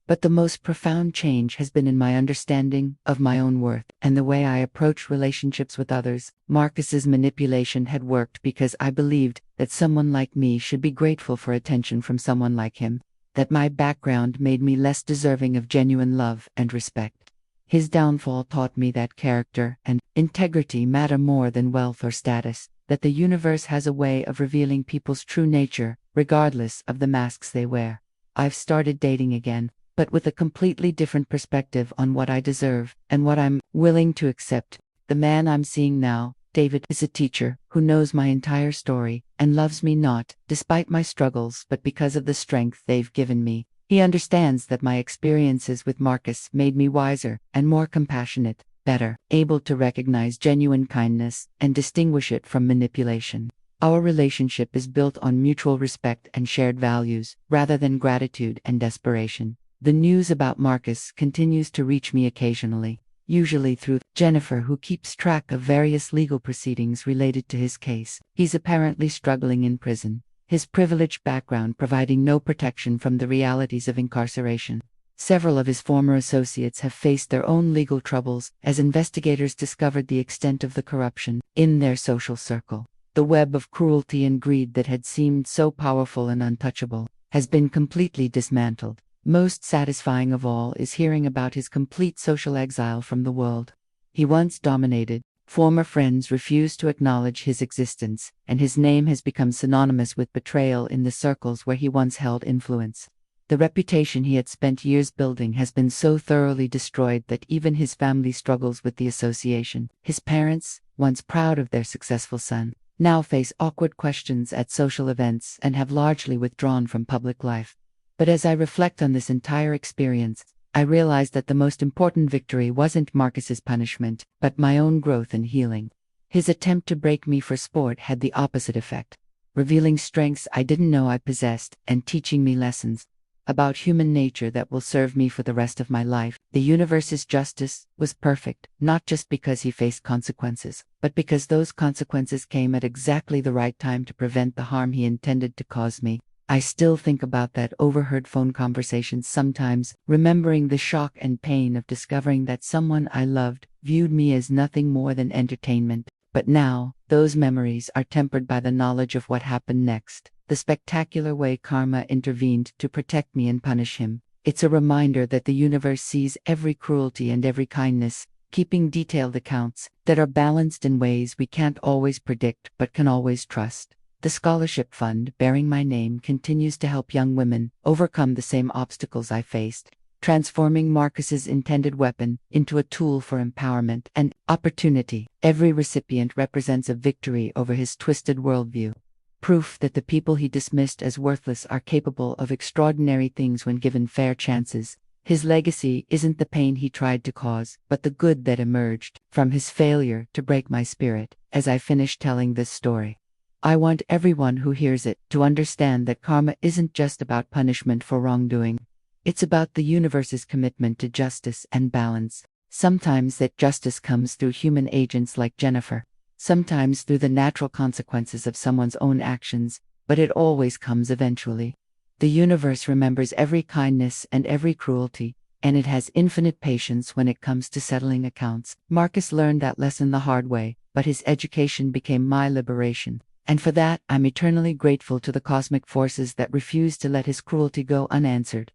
But the most profound change has been in my understanding of my own worth and the way I approach relationships with others. Marcus's manipulation had worked because I believed that someone like me should be grateful for attention from someone like him, that my background made me less deserving of genuine love and respect. His downfall taught me that character and integrity matter more than wealth or status, that the universe has a way of revealing people's true nature, regardless of the masks they wear. I've started dating again, but with a completely different perspective on what I deserve and what I'm willing to accept. The man I'm seeing now, David, is a teacher who knows my entire story and loves me not despite my struggles but because of the strength they've given me. He understands that my experiences with Marcus made me wiser and more compassionate, better able to recognize genuine kindness and distinguish it from manipulation. Our relationship is built on mutual respect and shared values, rather than gratitude and desperation. The news about Marcus continues to reach me occasionally, usually through Jennifer, who keeps track of various legal proceedings related to his case. He's apparently struggling in prison, his privileged background providing no protection from the realities of incarceration. Several of his former associates have faced their own legal troubles as investigators discovered the extent of the corruption in their social circle. The web of cruelty and greed that had seemed so powerful and untouchable has been completely dismantled. Most satisfying of all is hearing about his complete social exile from the world he once dominated. Former friends refuse to acknowledge his existence, and his name has become synonymous with betrayal in the circles where he once held influence. The reputation he had spent years building has been so thoroughly destroyed that even his family struggles with the association. His parents, once proud of their successful son, now face awkward questions at social events and have largely withdrawn from public life. But as I reflect on this entire experience, I realize that the most important victory wasn't Marcus's punishment, but my own growth and healing. His attempt to break me for sport had the opposite effect, revealing strengths I didn't know I possessed and teaching me lessons about human nature that will serve me for the rest of my life. The universe's justice was perfect, not just because he faced consequences, but because those consequences came at exactly the right time to prevent the harm he intended to cause me. I still think about that overheard phone conversation sometimes, remembering the shock and pain of discovering that someone I loved viewed me as nothing more than entertainment. But now, those memories are tempered by the knowledge of what happened next, the spectacular way karma intervened to protect me and punish him. It's a reminder that the universe sees every cruelty and every kindness, keeping detailed accounts that are balanced in ways we can't always predict but can always trust. The scholarship fund bearing my name continues to help young women overcome the same obstacles I faced, transforming Marcus's intended weapon into a tool for empowerment and opportunity. Every recipient represents a victory over his twisted worldview, proof that the people he dismissed as worthless are capable of extraordinary things when given fair chances. His legacy isn't the pain he tried to cause, but the good that emerged from his failure to break my spirit. As I finish telling this story, I want everyone who hears it to understand that karma isn't just about punishment for wrongdoing. It's about the universe's commitment to justice and balance. Sometimes that justice comes through human agents like Jennifer, sometimes through the natural consequences of someone's own actions, but it always comes eventually. The universe remembers every kindness and every cruelty, and it has infinite patience when it comes to settling accounts. Marcus learned that lesson the hard way, but his education became my liberation. And for that, I'm eternally grateful to the cosmic forces that refused to let his cruelty go unanswered.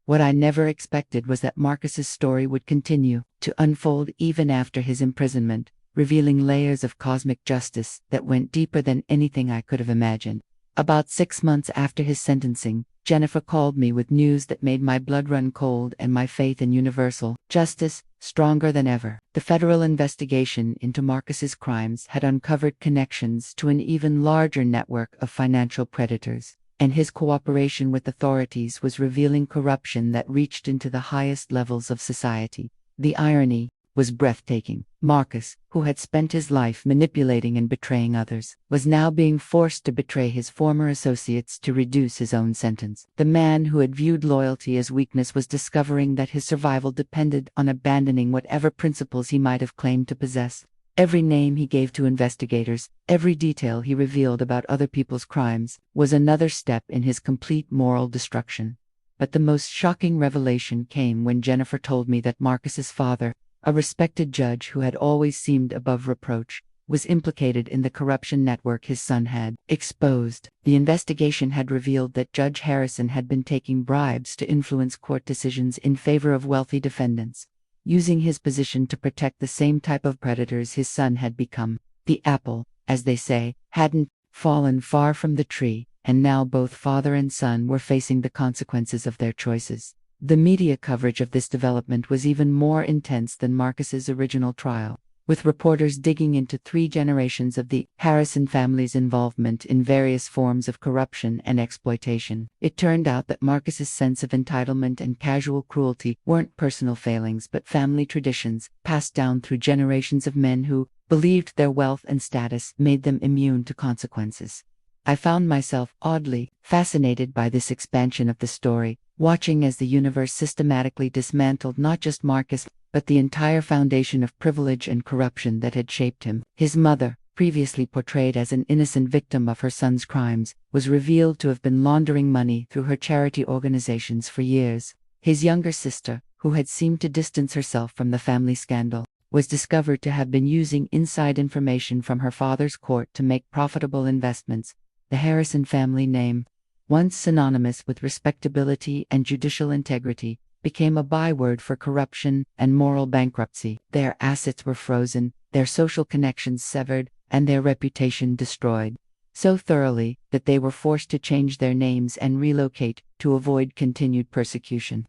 What I never expected was that Marcus's story would continue to unfold even after his imprisonment, revealing layers of cosmic justice that went deeper than anything I could have imagined. About 6 months after his sentencing, Jennifer called me with news that made my blood run cold and my faith in universal justice stronger than ever. The federal investigation into Marcus's crimes had uncovered connections to an even larger network of financial predators, and his cooperation with authorities was revealing corruption that reached into the highest levels of society. The irony was breathtaking. Marcus, who had spent his life manipulating and betraying others, was now being forced to betray his former associates to reduce his own sentence. The man who had viewed loyalty as weakness was discovering that his survival depended on abandoning whatever principles he might have claimed to possess. Every name he gave to investigators, every detail he revealed about other people's crimes, was another step in his complete moral destruction. But the most shocking revelation came when Jennifer told me that Marcus's father, a respected judge who had always seemed above reproach, was implicated in the corruption network his son had exposed. The investigation had revealed that Judge Harrison had been taking bribes to influence court decisions in favor of wealthy defendants, using his position to protect the same type of predators his son had become. The apple, as they say, hadn't fallen far from the tree, and now both father and son were facing the consequences of their choices. The media coverage of this development was even more intense than Marcus's original trial, with reporters digging into 3 generations of the Harrison family's involvement in various forms of corruption and exploitation. It turned out that Marcus's sense of entitlement and casual cruelty weren't personal failings but family traditions, passed down through generations of men who believed their wealth and status made them immune to consequences. I found myself oddly fascinated by this expansion of the story, watching as the universe systematically dismantled not just Marcus, but the entire foundation of privilege and corruption that had shaped him. His mother, previously portrayed as an innocent victim of her son's crimes, was revealed to have been laundering money through her charity organizations for years. His younger sister, who had seemed to distance herself from the family scandal, was discovered to have been using inside information from her father's court to make profitable investments. The Harrison family name, once synonymous with respectability and judicial integrity, became a byword for corruption and moral bankruptcy. Their assets were frozen, their social connections severed, and their reputation destroyed, so thoroughly that they were forced to change their names and relocate to avoid continued persecution.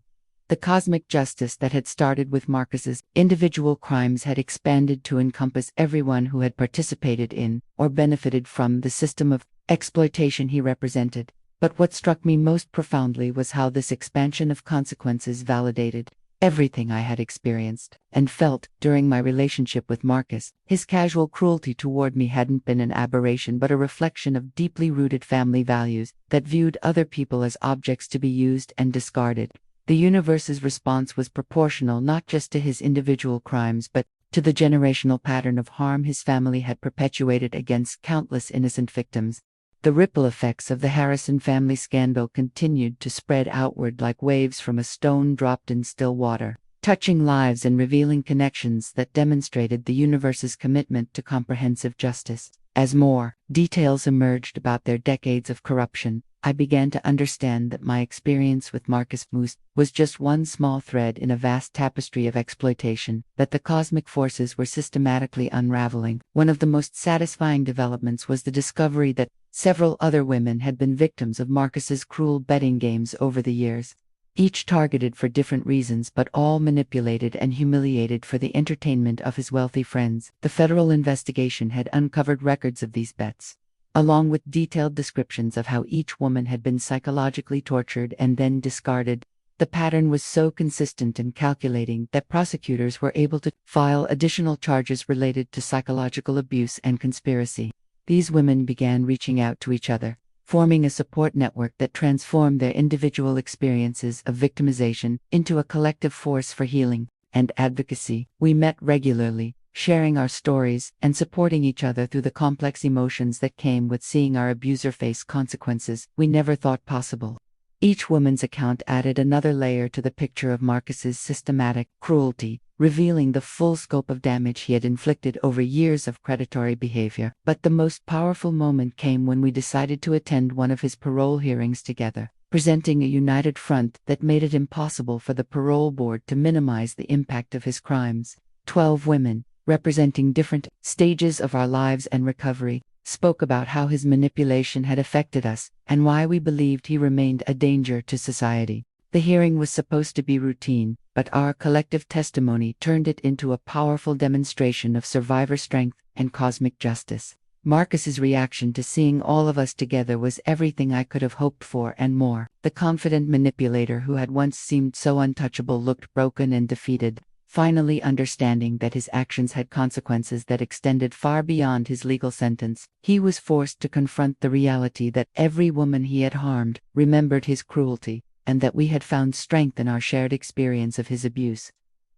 The cosmic justice that had started with Marcus's individual crimes had expanded to encompass everyone who had participated in or benefited from the system of exploitation he represented. But what struck me most profoundly was how this expansion of consequences validated everything I had experienced and felt during my relationship with Marcus. His casual cruelty toward me hadn't been an aberration but a reflection of deeply rooted family values that viewed other people as objects to be used and discarded. The universe's response was proportional not just to his individual crimes but to the generational pattern of harm his family had perpetuated against countless innocent victims. The ripple effects of the Harrison family scandal continued to spread outward like waves from a stone dropped in still water, touching lives and revealing connections that demonstrated the universe's commitment to comprehensive justice. As more details emerged about their decades of corruption, I began to understand that my experience with Marcus was just one small thread in a vast tapestry of exploitation that the cosmic forces were systematically unraveling. One of the most satisfying developments was the discovery that several other women had been victims of Marcus's cruel betting games over the years, each targeted for different reasons but all manipulated and humiliated for the entertainment of his wealthy friends. The federal investigation had uncovered records of these bets, along with detailed descriptions of how each woman had been psychologically tortured and then discarded. The pattern was so consistent and calculating that prosecutors were able to file additional charges related to psychological abuse and conspiracy. These women began reaching out to each other, forming a support network that transformed their individual experiences of victimization into a collective force for healing and advocacy. We met regularly, sharing our stories and supporting each other through the complex emotions that came with seeing our abuser face consequences we never thought possible. Each woman's account added another layer to the picture of Marcus's systematic cruelty, revealing the full scope of damage he had inflicted over years of predatory behavior. But the most powerful moment came when we decided to attend one of his parole hearings together, presenting a united front that made it impossible for the parole board to minimize the impact of his crimes. 12 women, representing different stages of our lives and recovery, spoke about how his manipulation had affected us and why we believed he remained a danger to society. The hearing was supposed to be routine, but our collective testimony turned it into a powerful demonstration of survivor strength and cosmic justice. Marcus's reaction to seeing all of us together was everything I could have hoped for and more. The confident manipulator who had once seemed so untouchable looked broken and defeated, finally understanding that his actions had consequences that extended far beyond his legal sentence. He was forced to confront the reality that every woman he had harmed remembered his cruelty, and that we had found strength in our shared experience of his abuse.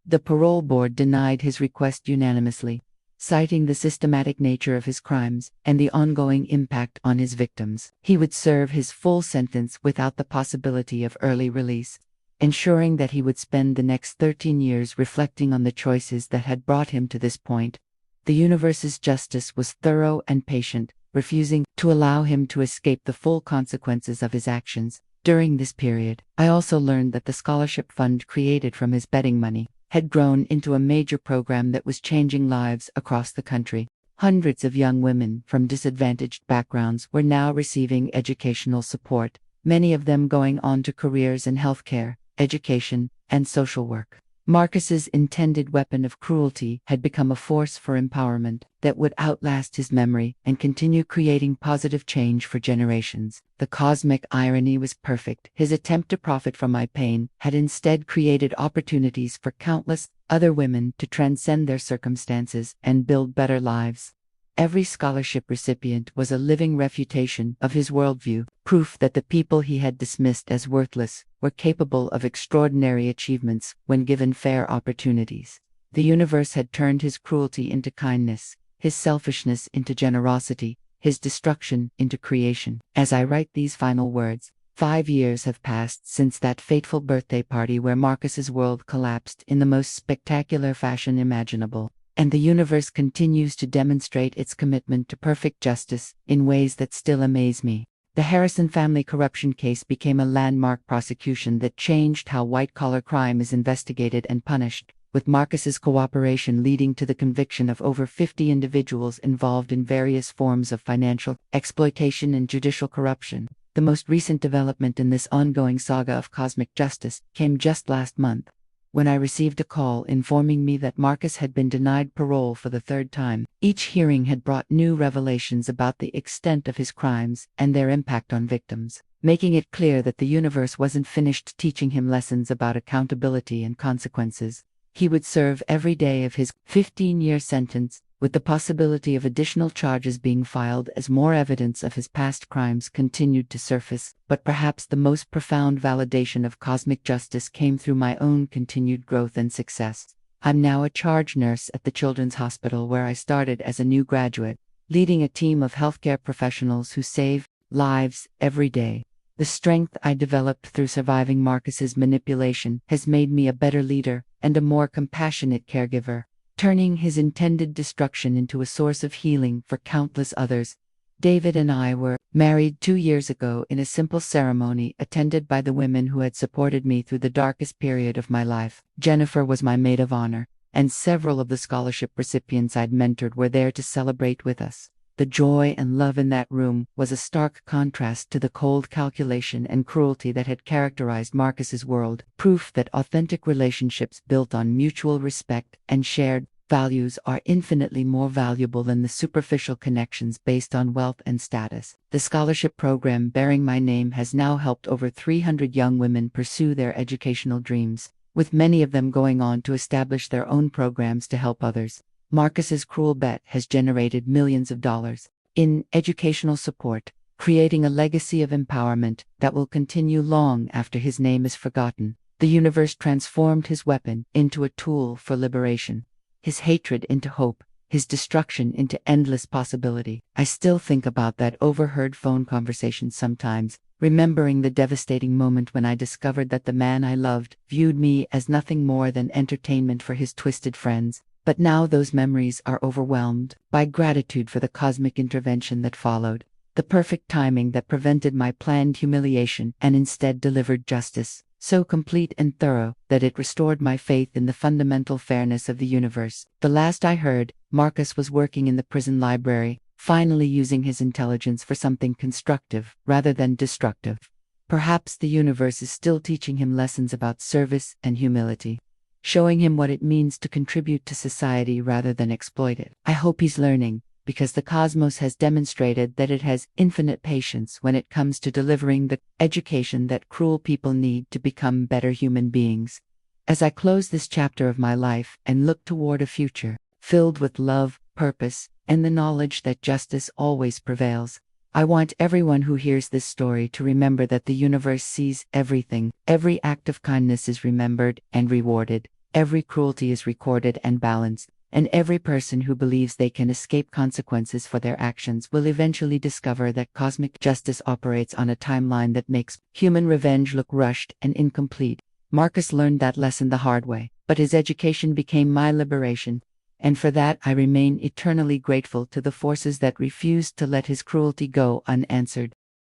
The parole board denied his request unanimously, citing the systematic nature of his crimes and the ongoing impact on his victims. He would serve his full sentence without the possibility of early release, ensuring that he would spend the next 13 years reflecting on the choices that had brought him to this point. The universe's justice was thorough and patient, refusing to allow him to escape the full consequences of his actions. During this period, I also learned that the scholarship fund created from his betting money had grown into a major program that was changing lives across the country. Hundreds of young women from disadvantaged backgrounds were now receiving educational support, many of them going on to careers in healthcare, education, and social work. Marcus's intended weapon of cruelty had become a force for empowerment that would outlast his memory and continue creating positive change for generations. The cosmic irony was perfect. His attempt to profit from my pain had instead created opportunities for countless other women to transcend their circumstances and build better lives. Every scholarship recipient was a living refutation of his worldview, proof that the people he had dismissed as worthless were capable of extraordinary achievements when given fair opportunities. The universe had turned his cruelty into kindness, his selfishness into generosity, his destruction into creation. As I write these final words, 5 years have passed since that fateful birthday party where Marcus's world collapsed in the most spectacular fashion imaginable. And the universe continues to demonstrate its commitment to perfect justice in ways that still amaze me. The Harrison family corruption case became a landmark prosecution that changed how white-collar crime is investigated and punished, with Marcus's cooperation leading to the conviction of over 50 individuals involved in various forms of financial exploitation and judicial corruption. The most recent development in this ongoing saga of cosmic justice came just last month, when I received a call informing me that Marcus had been denied parole for the 3rd time. Each hearing had brought new revelations about the extent of his crimes and their impact on victims, making it clear that the universe wasn't finished teaching him lessons about accountability and consequences. He would serve every day of his 15-year sentence, with the possibility of additional charges being filed as more evidence of his past crimes continued to surface. But perhaps the most profound validation of cosmic justice came through my own continued growth and success. I'm now a charge nurse at the Children's Hospital where I started as a new graduate, leading a team of healthcare professionals who save lives every day. The strength I developed through surviving Marcus's manipulation has made me a better leader and a more compassionate caregiver, turning his intended destruction into a source of healing for countless others. David and I were married 2 years ago in a simple ceremony attended by the women who had supported me through the darkest period of my life. Jennifer was my maid of honor, and several of the scholarship recipients I'd mentored were there to celebrate with us. The joy and love in that room was a stark contrast to the cold calculation and cruelty that had characterized Marcus's world, proof that authentic relationships built on mutual respect and shared values are infinitely more valuable than the superficial connections based on wealth and status. The scholarship program bearing my name has now helped over 300 young women pursue their educational dreams, with many of them going on to establish their own programs to help others. Marcus's cruel bet has generated millions of dollars in educational support, creating a legacy of empowerment that will continue long after his name is forgotten. The universe transformed his weapon into a tool for liberation, his hatred into hope, his destruction into endless possibility. I still think about that overheard phone conversation sometimes, remembering the devastating moment when I discovered that the man I loved viewed me as nothing more than entertainment for his twisted friends. But now those memories are overwhelmed by gratitude for the cosmic intervention that followed, the perfect timing that prevented my planned humiliation and instead delivered justice, so complete and thorough that it restored my faith in the fundamental fairness of the universe. The last I heard, Marcus was working in the prison library, finally using his intelligence for something constructive rather than destructive. Perhaps the universe is still teaching him lessons about service and humility, showing him what it means to contribute to society rather than exploit it. I hope he's learning, because the cosmos has demonstrated that it has infinite patience when it comes to delivering the education that cruel people need to become better human beings. As I close this chapter of my life and look toward a future filled with love, purpose, and the knowledge that justice always prevails, I want everyone who hears this story to remember that the universe sees everything. Every act of kindness is remembered and rewarded, every cruelty is recorded and balanced, and every person who believes they can escape consequences for their actions will eventually discover that cosmic justice operates on a timeline that makes human revenge look rushed and incomplete. Marcus learned that lesson the hard way, but his education became my liberation, and for that I remain eternally grateful to the forces that refused to let his cruelty go unanswered.